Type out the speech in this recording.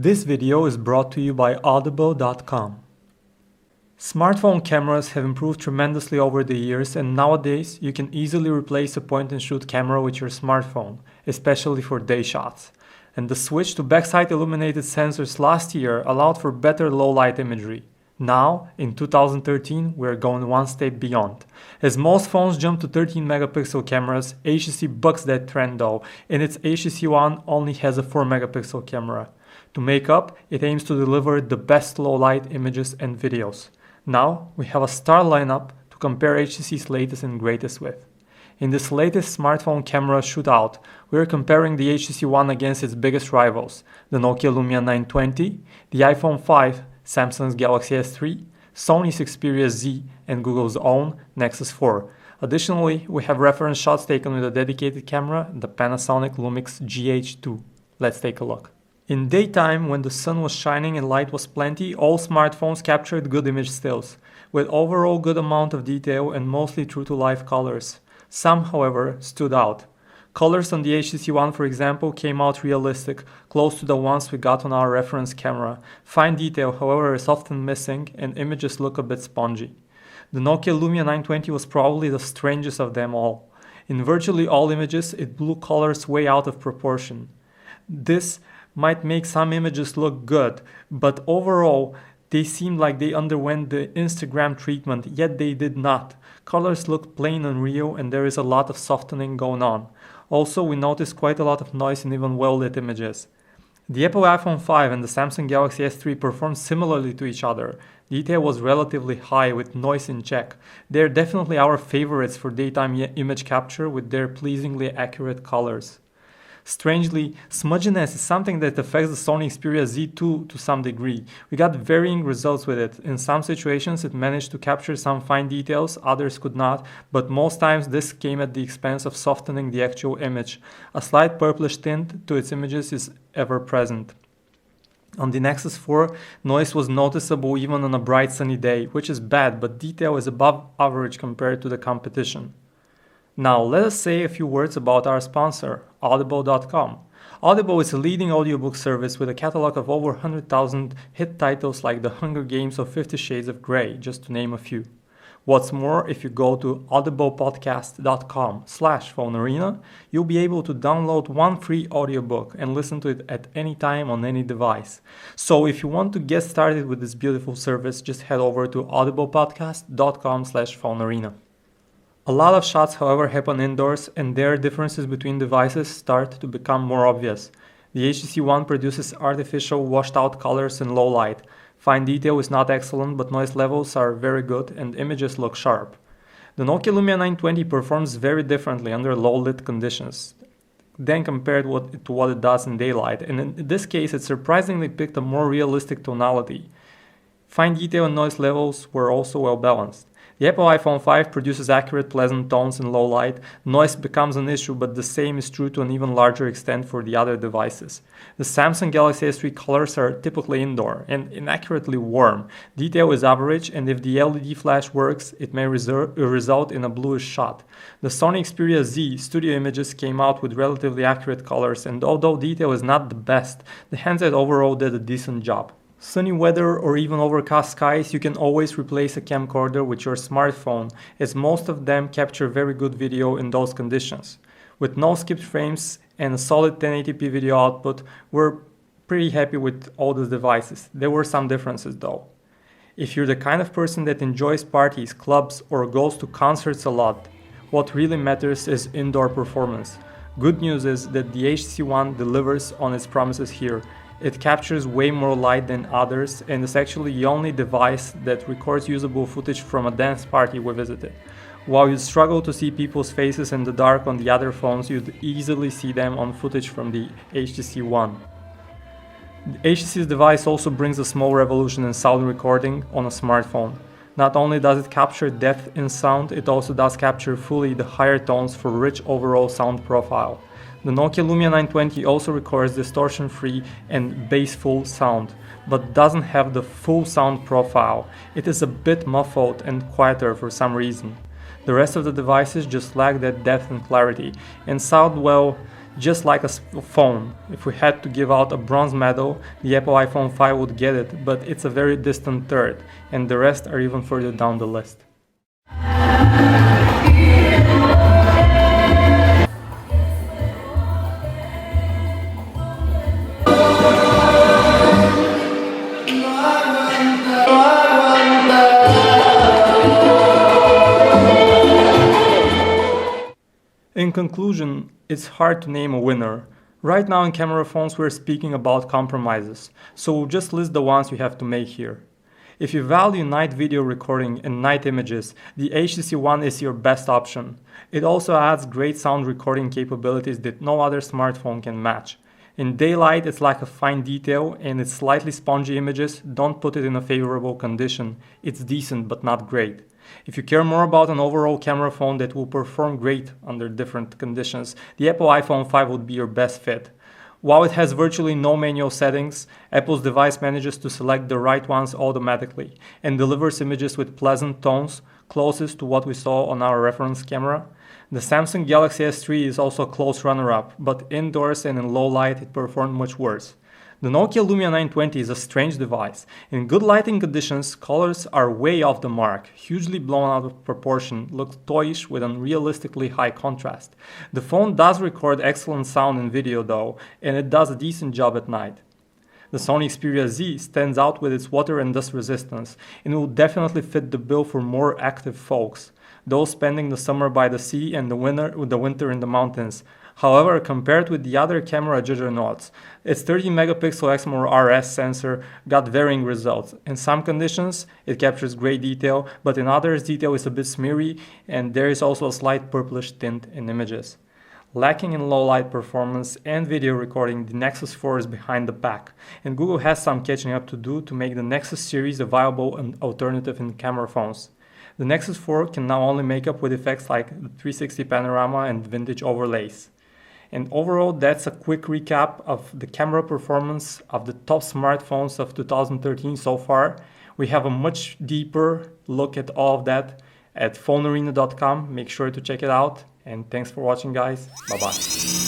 This video is brought to you by Audible.com. Smartphone cameras have improved tremendously over the years, and nowadays you can easily replace a point-and-shoot camera with your smartphone, especially for day shots. And the switch to backside illuminated sensors last year allowed for better low-light imagery. Now, in 2013, we're going one step beyond. As most phones jump to 13 megapixel cameras, HTC bucks that trend though, and its HTC One only has a 4 megapixel camera. To make up, it aims to deliver the best low-light images and videos. Now, we have a star lineup to compare HTC's latest and greatest with. In this latest smartphone camera shootout, we are comparing the HTC One against its biggest rivals, the Nokia Lumia 920, the iPhone 5, Samsung's Galaxy S3, Sony's Xperia Z, and Google's own Nexus 4. Additionally, we have reference shots taken with a dedicated camera, the Panasonic Lumix GH2. Let's take a look. In daytime, when the sun was shining and light was plenty, all smartphones captured good image stills, with overall good amount of detail and mostly true-to-life colors. Some, however, stood out. Colors on the HTC One, for example, came out realistic, close to the ones we got on our reference camera. Fine detail, however, is often missing and images look a bit spongy. The Nokia Lumia 920 was probably the strangest of them all. In virtually all images, it blew colors way out of proportion. This might make some images look good, but overall, they seemed like they underwent the Instagram treatment, yet they did not. Colors looked plain and real, and there is a lot of softening going on. Also, we noticed quite a lot of noise in even well-lit images. The Apple iPhone 5 and the Samsung Galaxy S3 performed similarly to each other. Detail was relatively high with noise in check. They are definitely our favorites for daytime image capture with their pleasingly accurate colors. Strangely, smudginess is something that affects the Sony Xperia Z to some degree. We got varying results with it. In some situations it managed to capture some fine details, others could not, but most times this came at the expense of softening the actual image. A slight purplish tint to its images is ever present. On the Nexus 4, noise was noticeable even on a bright sunny day, which is bad, but detail is above average compared to the competition. Now, let us say a few words about our sponsor, Audible.com. Audible is a leading audiobook service with a catalog of over 100,000 hit titles like The Hunger Games or 50 Shades of Grey, just to name a few. What's more, if you go to audiblepodcast.com/PhoneArena, you'll be able to download one free audiobook and listen to it at any time on any device. So if you want to get started with this beautiful service, just head over to audiblepodcast.com/PhoneArena. A lot of shots, however, happen indoors, and there differences between devices start to become more obvious. The HTC One produces artificial washed-out colors in low light. Fine detail is not excellent, but noise levels are very good and images look sharp. The Nokia Lumia 920 performs very differently under low-lit conditions than compared to what it does in daylight, and in this case it surprisingly picked a more realistic tonality. Fine detail and noise levels were also well balanced. The Apple iPhone 5 produces accurate, pleasant tones in low light. Noise becomes an issue, but the same is true to an even larger extent for the other devices. The Samsung Galaxy S3 colors are typically indoor and inaccurately warm. Detail is average, and if the LED flash works, it may result in a bluish shot. The Sony Xperia Z studio images came out with relatively accurate colors, and although detail is not the best, the handset overall did a decent job. Sunny weather or even overcast skies, you can always replace a camcorder with your smartphone, as most of them capture very good video in those conditions. With no skipped frames and a solid 1080p video output, we're pretty happy with all the devices. There were some differences though. If you're the kind of person that enjoys parties, clubs, or goes to concerts a lot, what really matters is indoor performance. Good news is that the HTC One delivers on its promises here. It captures way more light than others and is actually the only device that records usable footage from a dance party we visited. While you'd struggle to see people's faces in the dark on the other phones, you'd easily see them on footage from the HTC One. The HTC's device also brings a small revolution in sound recording on a smartphone. Not only does it capture depth in sound, it also does capture fully the higher tones for rich overall sound profile. The Nokia Lumia 920 also records distortion-free and bass-full sound, but doesn't have the full sound profile. It is a bit muffled and quieter for some reason. The rest of the devices just lack that depth and clarity, and sound, well, Just like a phone, if we had to give out a bronze medal, the Apple iPhone 5 would get it, but it's a very distant third, and the rest are even further down the list. In conclusion, it's hard to name a winner. Right now in camera phones we're speaking about compromises, so we'll just list the ones we have to make here. If you value night video recording and night images, the HTC One is your best option. It also adds great sound recording capabilities that no other smartphone can match. In daylight it's like a fine detail, and its slightly spongy images don't put it in a favorable condition. It's decent but not great. If you care more about an overall camera phone that will perform great under different conditions, the Apple iPhone 5 would be your best fit. While it has virtually no manual settings, Apple's device manages to select the right ones automatically and delivers images with pleasant tones, closest to what we saw on our reference camera. The Samsung Galaxy S3 is also a close runner-up, but indoors and in low light it performed much worse. The Nokia Lumia 920 is a strange device. In good lighting conditions, colors are way off the mark, hugely blown out of proportion, looks toyish with unrealistically high contrast. The phone does record excellent sound and video though, and it does a decent job at night. The Sony Xperia Z stands out with its water and dust resistance, and will definitely fit the bill for more active folks, those spending the summer by the sea and the winter in the mountains. However, compared with the other camera juggernauts, its 30 megapixel Exmor RS sensor got varying results. In some conditions, it captures great detail, but in others, detail is a bit smeary, and there is also a slight purplish tint in images. Lacking in low light performance and video recording, the Nexus 4 is behind the pack, and Google has some catching up to do to make the Nexus series a viable alternative in camera phones. The Nexus 4 can now only make up with effects like the 360 panorama and vintage overlays. And overall, that's a quick recap of the camera performance of the top smartphones of 2013 so far. We have a much deeper look at all of that at PhoneArena.com. Make sure to check it out. And thanks for watching, guys. Bye-bye.